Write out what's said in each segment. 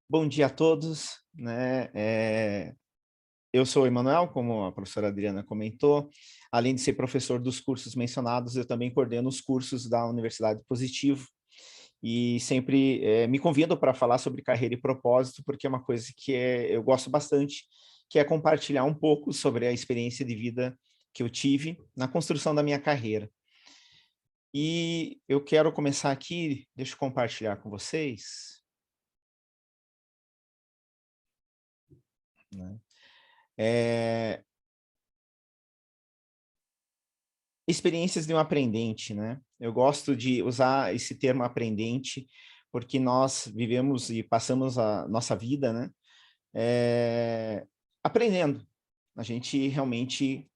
Bom dia a todos, né? Eu sou o Emanuel, como a professora Adriana comentou. Além de ser professor dos cursos mencionados, eu também coordeno os cursos da Universidade Positivo e sempre me convido para falar sobre carreira e propósito, porque é uma coisa que eu gosto bastante, que é compartilhar um pouco sobre a experiência de vida que eu tive na construção da minha carreira. E eu quero começar aqui, deixa eu compartilhar com vocês, né? É, Experiências de um aprendente, né? Eu gosto de usar esse termo aprendente, porque nós vivemos e passamos a nossa vida, né? Aprendendo. A gente realmente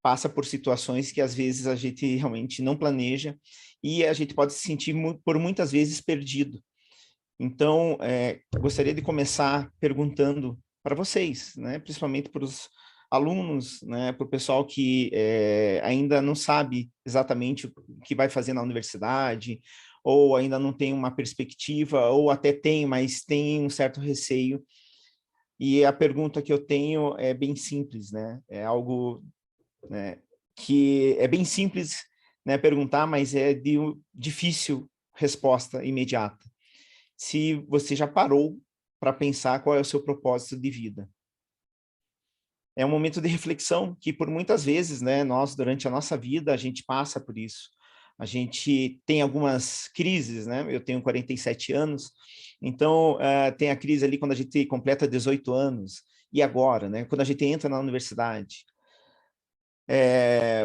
passa por situações que às vezes a gente realmente não planeja e a gente pode se sentir por muitas vezes perdido. Então, gostaria de começar perguntando para vocês, né, principalmente para os alunos, né, para o pessoal que ainda não sabe exatamente o que vai fazer na universidade, ou ainda não tem uma perspectiva, ou até tem, mas tem um certo receio. E a pergunta que eu tenho é bem simples, né? É algo, né, que é bem simples, né, perguntar, mas é de difícil resposta imediata. Se você já parou para pensar qual é o seu propósito de vida. É um momento de reflexão que, por muitas vezes, né, nós, durante a nossa vida, a gente passa por isso. A gente tem algumas crises, né? Eu tenho 47 anos, então tem a crise ali quando a gente completa 18 anos, e agora, né? Quando a gente entra na universidade,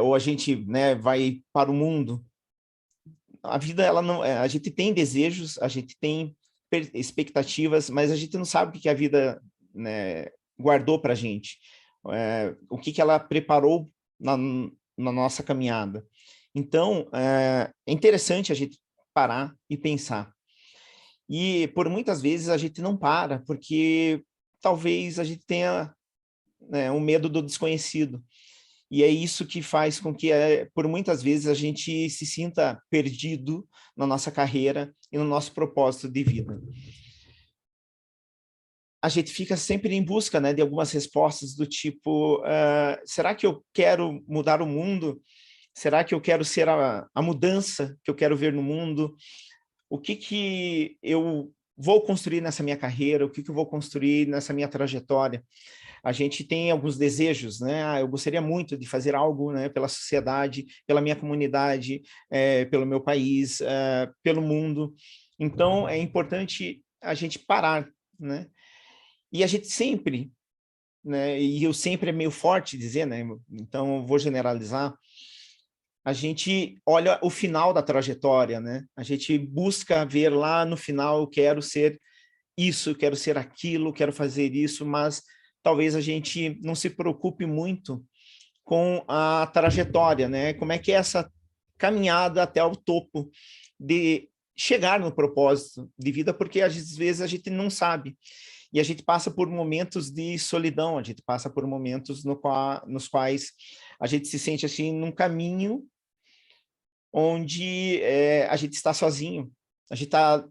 ou a gente, né, vai para o mundo. A vida, ela não, a gente tem desejos, a gente tem expectativas, mas a gente não sabe o que a vida, né, guardou para a gente, o que ela preparou na nossa caminhada. Então, é interessante a gente parar e pensar. E por muitas vezes a gente não para, porque talvez a gente tenha, né, um medo do desconhecido. E é isso que faz com que, por muitas vezes, a gente se sinta perdido na nossa carreira e no nosso propósito de vida. A gente fica sempre em busca, né, de algumas respostas do tipo, será que eu quero mudar o mundo? Será que eu quero ser a mudança que eu quero ver no mundo? O que eu vou construir nessa minha carreira? O que eu vou construir nessa minha trajetória? A gente tem alguns desejos, né? Eu gostaria muito de fazer algo, né, pela sociedade, pela minha comunidade, pelo meu país, pelo mundo. Então, é importante a gente parar, né? E a gente sempre, né? E eu sempre é meio forte dizer, né? Então, eu vou generalizar. A gente olha o final da trajetória, né? A gente busca ver lá no final, eu quero ser isso, quero ser aquilo, quero fazer isso, mas talvez a gente não se preocupe muito com a trajetória, né? Como é que é essa caminhada até o topo de chegar no propósito de vida, porque às vezes a gente não sabe. E a gente passa por momentos de solidão, a gente passa por momentos nos quais a gente se sente assim num caminho onde a gente está sozinho, a gente está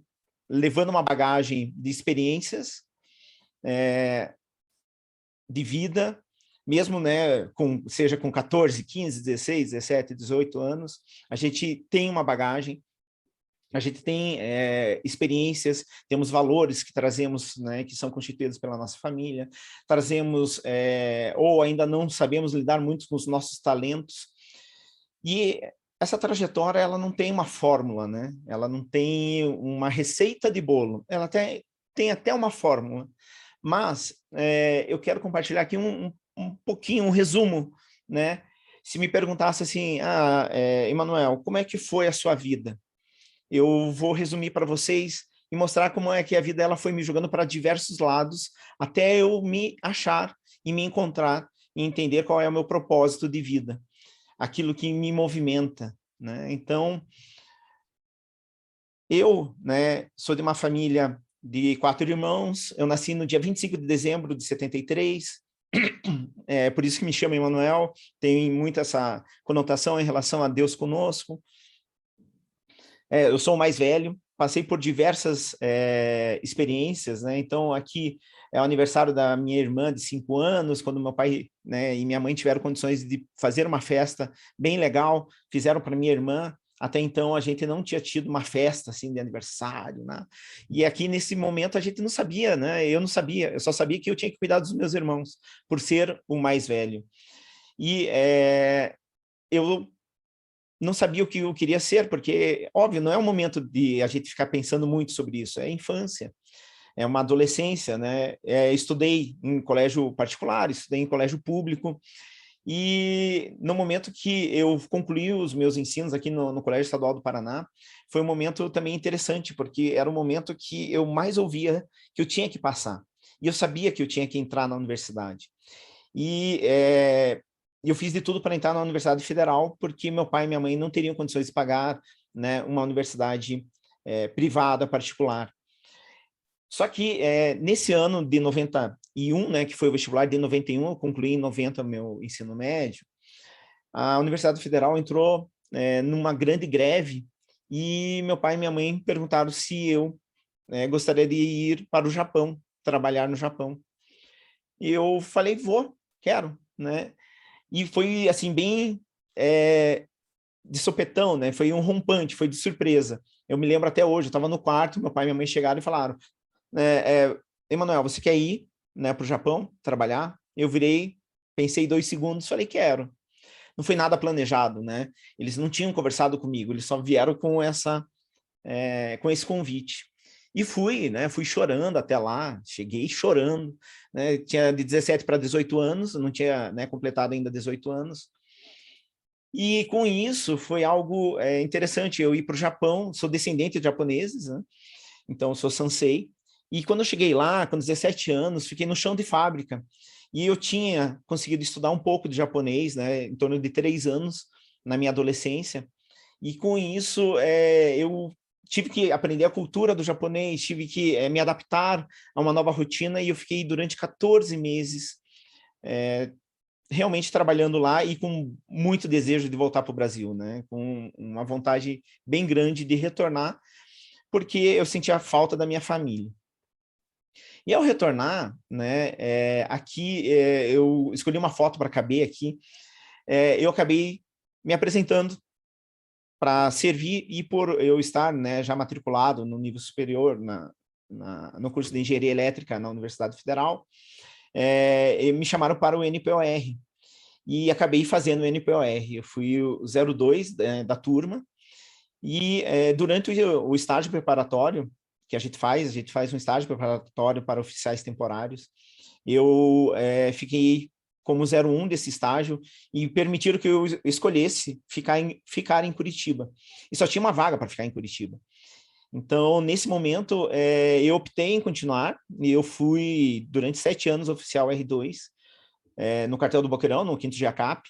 levando uma bagagem de experiências, de vida, mesmo, né, seja com 14, 15, 16, 17, 18 anos, a gente tem uma bagagem, a gente tem experiências, temos valores que trazemos, né, que são constituídos pela nossa família, trazemos, ou ainda não sabemos lidar muito com os nossos talentos, e essa trajetória, ela não tem uma fórmula, né? Ela não tem uma receita de bolo, ela tem até uma fórmula, mas eu quero compartilhar aqui um pouquinho, um resumo, né? Se me perguntasse assim, Emanuel, como é que foi a sua vida? Eu vou resumir para vocês e mostrar como é que a vida ela foi me jogando para diversos lados, até eu me achar e me encontrar e entender qual é o meu propósito de vida, aquilo que me movimenta, né? Então, eu, né, sou de uma família de 4 irmãos, eu nasci no dia 25 de dezembro de 73, por isso que me chamo Emanuel, tem muito essa conotação em relação a Deus conosco. Eu sou o mais velho, passei por diversas experiências, né? Então, aqui é o aniversário da minha irmã de 5 anos, quando meu pai, né, e minha mãe tiveram condições de fazer uma festa bem legal, fizeram para minha irmã. Até então, a gente não tinha tido uma festa, assim, de aniversário, né? E aqui, nesse momento, a gente não sabia, né? Eu não sabia, eu só sabia que eu tinha que cuidar dos meus irmãos, por ser o mais velho. E eu não sabia o que eu queria ser, porque, óbvio, não é um momento de a gente ficar pensando muito sobre isso, é infância, é uma adolescência, né? Estudei em colégio particular, estudei em colégio público, e no momento que eu concluí os meus ensinos aqui no Colégio Estadual do Paraná, foi um momento também interessante, porque era o momento que eu mais ouvia que eu tinha que passar, e eu sabia que eu tinha que entrar na universidade. E eu fiz de tudo para entrar na Universidade Federal, porque meu pai e minha mãe não teriam condições de pagar, né, uma universidade privada, particular. Só que nesse ano de 91, né, que foi o vestibular de 91, eu concluí em 90 meu ensino médio, a Universidade Federal entrou numa grande greve e meu pai e minha mãe perguntaram se eu gostaria de ir para o Japão, trabalhar no Japão. E eu falei, vou, quero, né? E foi, assim, bem de sopetão, né? Foi um rompante, foi de surpresa. Eu me lembro até hoje, eu estava no quarto, meu pai e minha mãe chegaram e falaram, Emanuel, você quer ir, né, para o Japão trabalhar? Eu virei, pensei 2 segundos, falei, quero. Não foi nada planejado, né? Eles não tinham conversado comigo, eles só vieram com esse convite. E fui, né? Fui chorando até lá, cheguei chorando, né? Tinha de 17 para 18 anos, não tinha, né, completado ainda 18 anos. E com isso foi algo interessante. Eu ir para o Japão, sou descendente de japoneses, né? Então sou Sansei. E quando eu cheguei lá, com 17 anos, fiquei no chão de fábrica. E eu tinha conseguido estudar um pouco de japonês, né? Em torno de 3 anos na minha adolescência. E com isso, eu tive que aprender a cultura do japonês, tive que me adaptar a uma nova rotina e eu fiquei durante 14 meses realmente trabalhando lá e com muito desejo de voltar para o Brasil, né? Com uma vontade bem grande de retornar, porque eu sentia a falta da minha família. E ao retornar, né, aqui eu escolhi uma foto para caber aqui, eu acabei me apresentando para servir e por eu estar, né, já matriculado no nível superior no curso de Engenharia Elétrica na Universidade Federal, me chamaram para o NPOR e acabei fazendo o NPOR. Eu fui o 02 da turma e durante o estágio preparatório que a gente faz um estágio preparatório para oficiais temporários. Eu fiquei como 01 desse estágio e permitiram que eu escolhesse ficar em Curitiba. E só tinha uma vaga para ficar em Curitiba. Então, nesse momento, eu optei em continuar e eu fui, durante 7 anos, oficial R2 no quartel do Boqueirão, no 5º GACAP.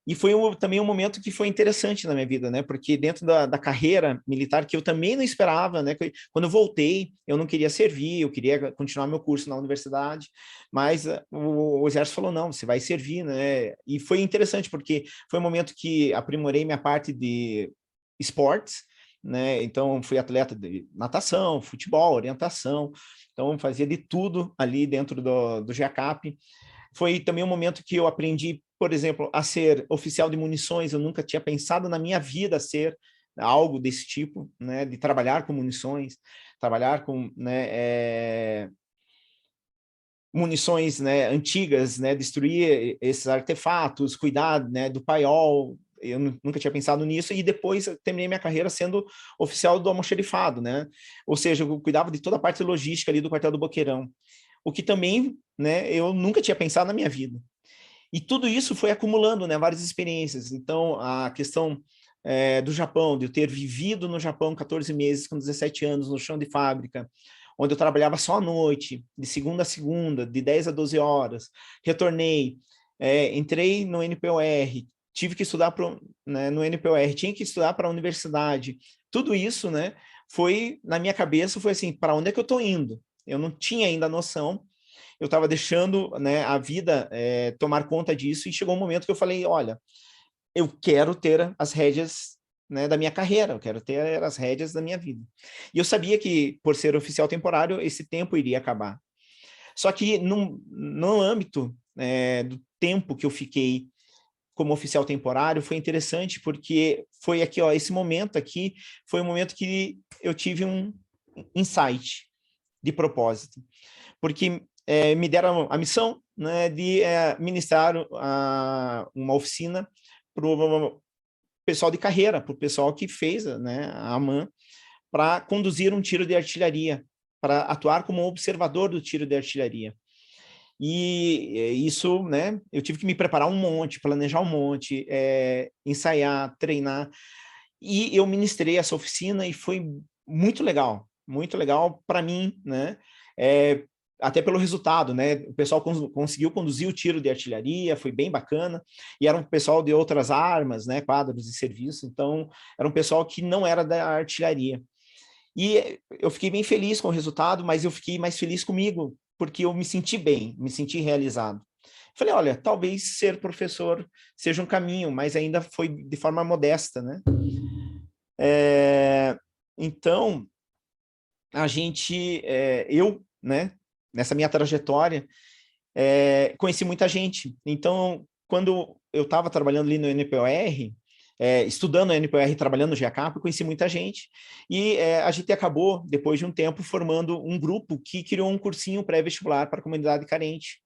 E foi também um momento que foi interessante na minha vida, né? Porque dentro da carreira militar, que eu também não esperava, né? Quando eu voltei, eu não queria servir, eu queria continuar meu curso na universidade, mas o Exército falou, não, você vai servir, né? E foi interessante, porque foi um momento que aprimorei minha parte de esportes, né? Então, fui atleta de natação, futebol, orientação, então fazia de tudo ali dentro do GACAP. Foi também um momento que eu aprendi, por exemplo, a ser oficial de munições. Eu nunca tinha pensado na minha vida ser algo desse tipo, né, de trabalhar com munições, trabalhar com, né, munições, né, antigas, né, destruir esses artefatos, cuidar, né, do paiol. Eu nunca tinha pensado nisso, e depois eu terminei minha carreira sendo oficial do almoxerifado, né? Ou seja, eu cuidava de toda a parte logística ali do quartel do Boqueirão, o que também, né, eu nunca tinha pensado na minha vida. E tudo isso foi acumulando, né, várias experiências. Então, a questão do Japão, de eu ter vivido no Japão 14 meses, com 17 anos, no chão de fábrica, onde eu trabalhava só à noite, de segunda a segunda, de 10 a 12 horas, retornei, entrei no NPOR, tive que estudar né, no NPOR, tinha que estudar para a universidade. Tudo isso, né, foi, na minha cabeça, foi assim, para onde é que eu estou indo? Eu não tinha ainda noção, eu estava deixando, né, a vida tomar conta disso, e chegou um momento que eu falei, olha, eu quero ter as rédeas né, da minha carreira, eu quero ter as rédeas da minha vida. E eu sabia que, por ser oficial temporário, esse tempo iria acabar. Só que no âmbito do tempo que eu fiquei como oficial temporário, foi interessante porque foi aqui, ó, esse momento aqui foi um momento que eu tive um insight de propósito, porque me deram a missão, né, de ministrar uma oficina para o pessoal de carreira, para o pessoal que fez, né, a AMAN, para conduzir um tiro de artilharia, para atuar como observador do tiro de artilharia. E isso, né, eu tive que me preparar um monte, planejar um monte, ensaiar, treinar, e eu ministrei essa oficina e foi muito legal para mim, né, até pelo resultado, né, o pessoal conseguiu conduzir o tiro de artilharia, foi bem bacana, e era um pessoal de outras armas, né, quadros de serviço, então era um pessoal que não era da artilharia. E eu fiquei bem feliz com o resultado, mas eu fiquei mais feliz comigo, porque eu me senti bem, me senti realizado. Falei, olha, talvez ser professor seja um caminho, mas ainda foi de forma modesta, né? Então, eu, né, nessa minha trajetória, conheci muita gente. Então, quando eu estava trabalhando ali no NPOR, estudando a NPOR, trabalhando no GEACAP, conheci muita gente, e a gente acabou, depois de um tempo, formando um grupo que criou um cursinho pré-vestibular para a comunidade carente.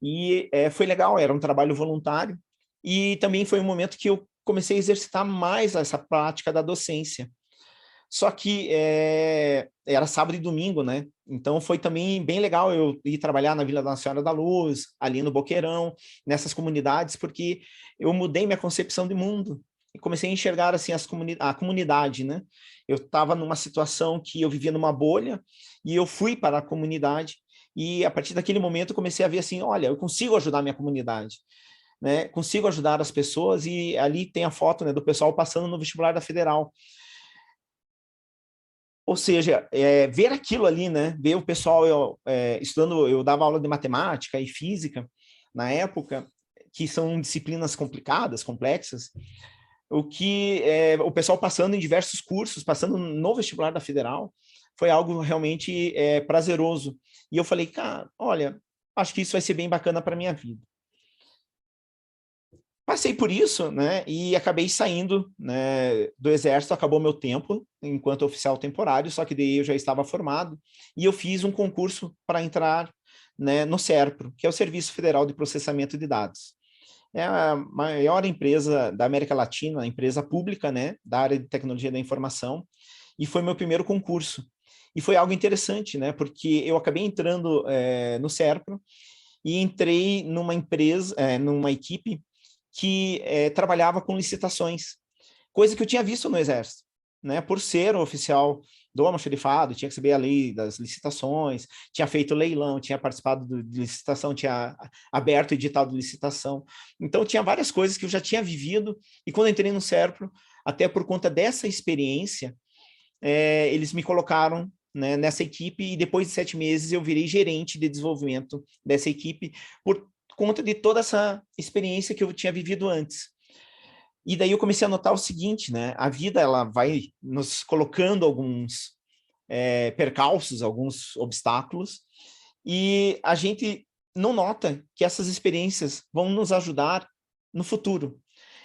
E foi legal, era um trabalho voluntário, e também foi um momento que eu comecei a exercitar mais essa prática da docência. Só que era sábado e domingo, né? Então foi também bem legal eu ir trabalhar na Vila da Senhora da Luz, ali no Boqueirão, nessas comunidades, porque eu mudei minha concepção de mundo e comecei a enxergar assim a comunidade, né? Eu estava numa situação que eu vivia numa bolha e eu fui para a comunidade e a partir daquele momento eu comecei a ver assim, olha, eu consigo ajudar a minha comunidade, né? Consigo ajudar as pessoas e ali tem a foto, né, do pessoal passando no vestibular da Federal. Ou seja, ver aquilo ali, né? Ver o pessoal estudando, eu dava aula de matemática e física na época, que são disciplinas complicadas, complexas, o pessoal passando em diversos cursos, passando no vestibular da Federal, foi algo realmente prazeroso. E eu falei, cara, olha, acho que isso vai ser bem bacana para minha vida. Passei por isso, né, e acabei saindo, né, do Exército, acabou meu tempo enquanto oficial temporário, só que daí eu já estava formado, e eu fiz um concurso para entrar, né, no SERPRO, que é o Serviço Federal de Processamento de Dados. É a maior empresa da América Latina, empresa pública, né, da área de tecnologia da informação, e foi meu primeiro concurso. E foi algo interessante, né, porque eu acabei entrando no SERPRO e entrei numa empresa, numa equipe que trabalhava com licitações, coisa que eu tinha visto no Exército, né? Por ser um oficial do almoxarifado, tinha que saber a lei das licitações, tinha feito leilão, tinha participado de licitação, tinha aberto edital de licitação. Então, tinha várias coisas que eu já tinha vivido, e quando entrei no SERPRO, até por conta dessa experiência, eles me colocaram, né, nessa equipe, e depois de 7 meses eu virei gerente de desenvolvimento dessa equipe, por conta de toda essa experiência que eu tinha vivido antes. E daí eu comecei a notar o seguinte, né? A vida ela vai nos colocando alguns percalços, alguns obstáculos, e a gente não nota que essas experiências vão nos ajudar no futuro.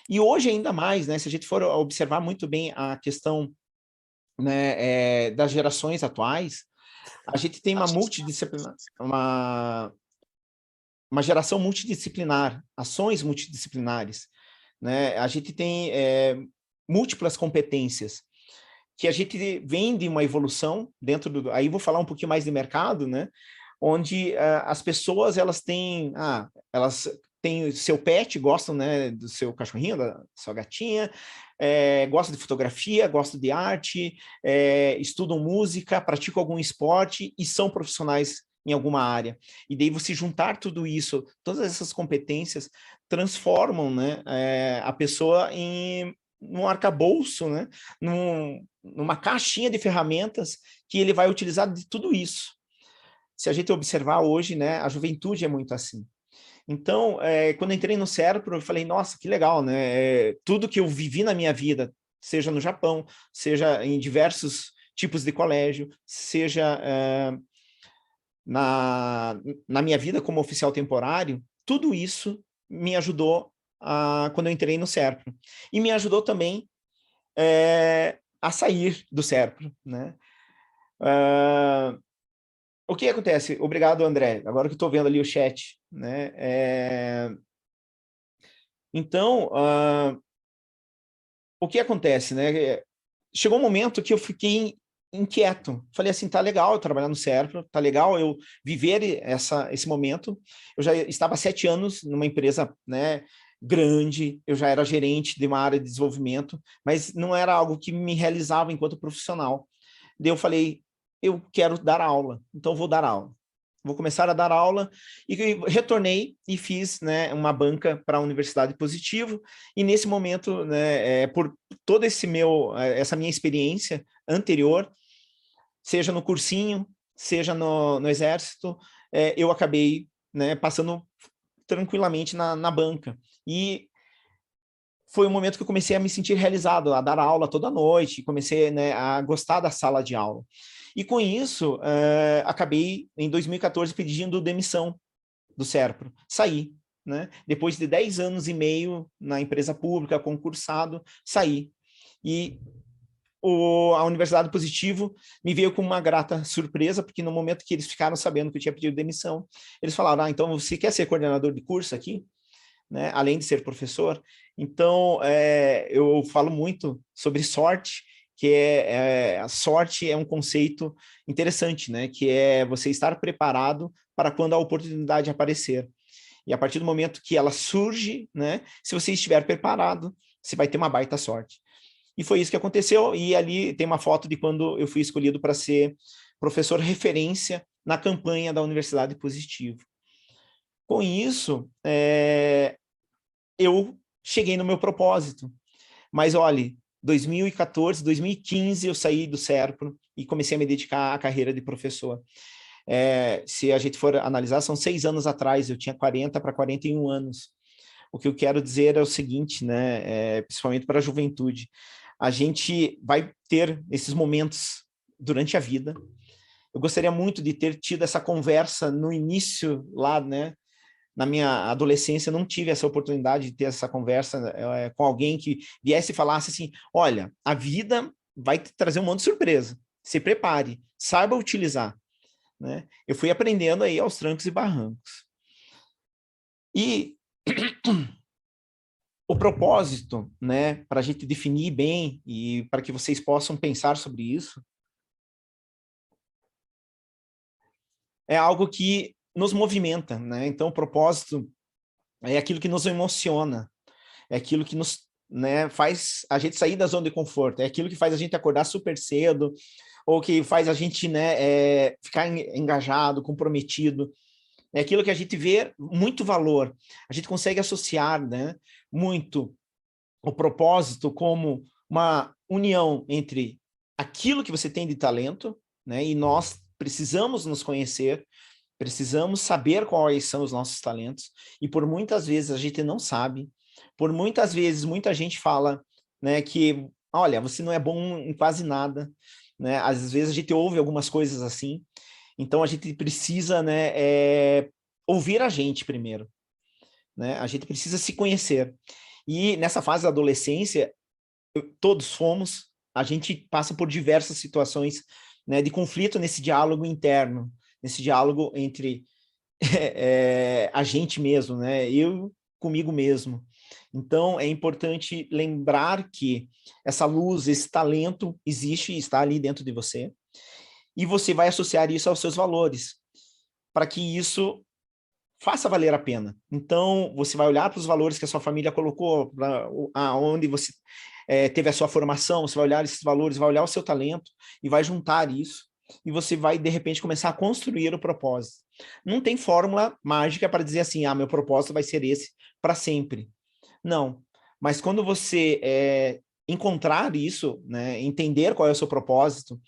E hoje ainda mais, né? Se a gente for observar muito bem a questão, né, das gerações atuais, a gente tem uma geração multidisciplinar, ações multidisciplinares, né? A gente tem múltiplas competências, que a gente vem de uma evolução dentro do... Aí vou falar um pouquinho mais de mercado, né? Onde as pessoas, elas têm seu pet, gostam, né, do seu cachorrinho, da sua gatinha, gostam de fotografia, gostam de arte, estudam música, praticam algum esporte e são profissionais em alguma área. E daí você juntar tudo isso, todas essas competências, transformam, né, a pessoa em um arcabouço, né, numa caixinha de ferramentas que ele vai utilizar de tudo isso. Se a gente observar hoje, né, a juventude é muito assim. Então, quando entrei no SERPRO, eu falei, nossa, que legal, né? Tudo que eu vivi na minha vida, seja no Japão, seja em diversos tipos de colégio, seja na minha vida como oficial temporário, tudo isso me ajudou quando eu entrei no SERPRO. E me ajudou também a sair do SERPRO, né? O que acontece? Obrigado, André. Agora que eu estou vendo ali o chat, né? Então, o que acontece, né? Chegou um momento que eu fiquei inquieto. Falei assim, tá legal eu trabalhar no SERPRO, tá legal eu viver esse momento. Eu já estava há 7 anos numa empresa, né, grande, eu já era gerente de uma área de desenvolvimento, mas não era algo que me realizava enquanto profissional. Daí eu falei, eu quero dar aula, então vou dar aula. Vou começar a dar aula e retornei e fiz, né, uma banca para a Universidade Positivo. E nesse momento, né, por toda essa minha experiência anterior, seja no cursinho, seja no Exército, eu acabei, né, passando tranquilamente na banca. E foi um momento que eu comecei a me sentir realizado, a dar aula toda noite, comecei, né, a gostar da sala de aula. E com isso, acabei, em 2014, pedindo demissão do SERPRO. Saí, né? Depois de 10 anos e meio na empresa pública, concursado, saí. E a Universidade Positivo me veio com uma grata surpresa, porque no momento que eles ficaram sabendo que eu tinha pedido demissão, eles falaram, então você quer ser coordenador de curso aqui? Né? Além de ser professor. Então, eu falo muito sobre sorte, que a sorte é um conceito interessante, né? Que é você estar preparado para quando a oportunidade aparecer. E a partir do momento que ela surge, né? Se você estiver preparado, você vai ter uma baita sorte. E foi isso que aconteceu. E ali tem uma foto de quando eu fui escolhido para ser professor referência na campanha da Universidade Positivo. Com isso, eu cheguei no meu propósito. Mas, olha, 2014, 2015, eu saí do SERPRO e comecei a me dedicar à carreira de professor. Se a gente for analisar, são 6 anos atrás, eu tinha 40 para 41 anos. O que eu quero dizer é o seguinte, né, principalmente para a juventude, a gente vai ter esses momentos durante a vida. Eu gostaria muito de ter tido essa conversa no início lá, né, na minha adolescência, eu não tive essa oportunidade de ter essa conversa com alguém que viesse e falasse assim, olha, a vida vai te trazer um monte de surpresa, se prepare, saiba utilizar. Né? Eu fui aprendendo aí aos trancos e barrancos. E o propósito, né, para a gente definir bem e para que vocês possam pensar sobre isso, é algo que nos movimenta, né? Então, o propósito é aquilo que nos emociona, é aquilo que nos, né, faz a gente sair da zona de conforto, é aquilo que faz a gente acordar super cedo, ou que faz a gente, né, ficar engajado, comprometido. É aquilo que a gente vê muito valor. A gente consegue associar, né, muito o propósito como uma união entre aquilo que você tem de talento, né, e nós precisamos nos conhecer, precisamos saber quais são os nossos talentos, e por muitas vezes a gente não sabe, por muitas vezes muita gente fala, né, que, olha, você não é bom em quase nada, né, às vezes a gente ouve algumas coisas assim, então a gente precisa, né, ouvir a gente primeiro, né, a gente precisa se conhecer, e nessa fase da adolescência, todos fomos, a gente passa por diversas situações, né, de conflito nesse diálogo interno, nesse diálogo entre a gente mesmo, né? Eu comigo mesmo. Então, é importante lembrar que essa luz, esse talento existe e está ali dentro de você, e você vai associar isso aos seus valores, para que isso faça valer a pena. Então, você vai olhar para os valores que a sua família colocou, para onde você teve a sua formação, você vai olhar esses valores, vai olhar o seu talento e vai juntar isso, e você vai, de repente, começar a construir o propósito. Não tem fórmula mágica para dizer assim, meu propósito vai ser esse para sempre. Não. Mas quando você encontrar isso, né, entender qual é o seu propósito,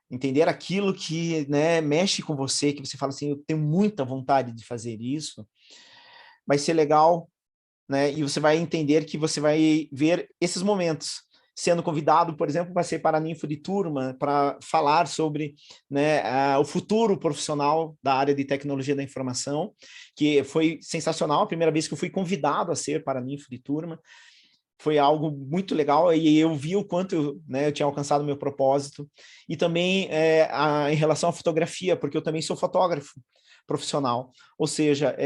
entender aquilo que, né, mexe com você, que você fala assim, eu tenho muita vontade de fazer isso, vai ser legal, né? E você vai entender que você vai ver esses momentos. sendo convidado, por exemplo, para ser paraninfo de turma, para falar sobre, né, o futuro profissional da área de tecnologia da informação, que foi sensacional, a primeira vez que eu fui convidado a ser paraninfo de turma, foi algo muito legal, e eu vi o quanto, né, eu tinha alcançado o meu propósito, e também em relação à fotografia, porque eu também sou fotógrafo profissional, ou seja,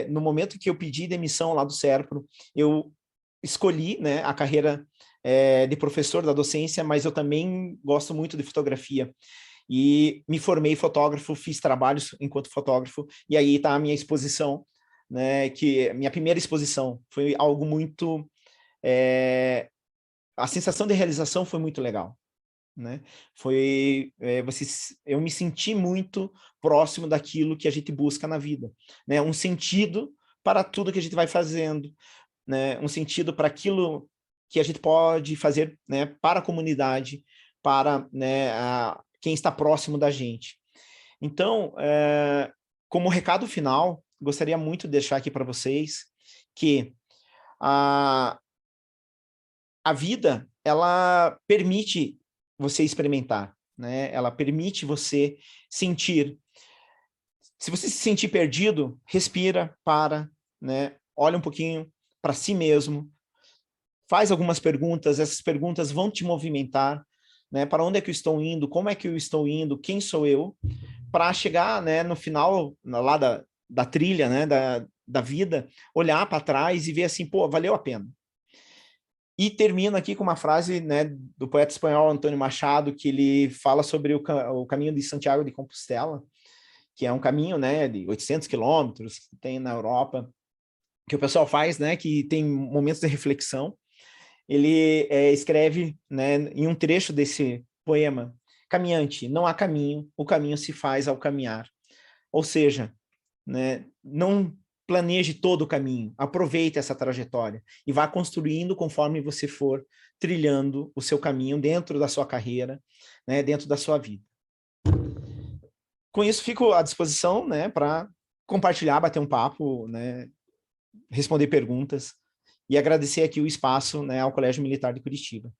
no momento que eu pedi demissão lá do Serpro, eu escolhi, né, a carreira de professor da docência, mas eu também gosto muito de fotografia, e me formei fotógrafo, fiz trabalhos enquanto fotógrafo, e aí está a minha exposição, né, que minha primeira exposição foi algo muito... a sensação de realização foi muito legal, né? Eu me senti muito próximo daquilo que a gente busca na vida, né? Um sentido para tudo que a gente vai fazendo, né? Um sentido para aquilo que a gente pode fazer, né, para a comunidade, para, né, quem está próximo da gente. Então, como recado final, gostaria muito de deixar aqui para vocês que a vida, ela permite você experimentar, né? Ela permite você sentir. Se você se sentir perdido, respira, para, né? Olha um pouquinho para si mesmo, faz algumas perguntas, essas perguntas vão te movimentar, né? Para onde é que eu estou indo? Como é que eu estou indo? Quem sou eu? Para chegar, né, no final lá da trilha, né, da vida, olhar para trás e ver assim, pô, valeu a pena. E termino aqui com uma frase, né, do poeta espanhol Antônio Machado, que ele fala sobre o caminho de Santiago de Compostela, que é um caminho, né, de 800 quilômetros, que tem na Europa, que o pessoal faz, né, que tem momentos de reflexão. Ele escreve, né, em um trecho desse poema: caminhante, não há caminho, o caminho se faz ao caminhar. Ou seja, né, não planeje todo o caminho, aproveite essa trajetória e vá construindo conforme você for trilhando o seu caminho dentro da sua carreira, né, dentro da sua vida. Com isso, fico à disposição, né, para compartilhar, bater um papo, né, responder perguntas e agradecer aqui o espaço, né, ao Colégio Militar de Curitiba.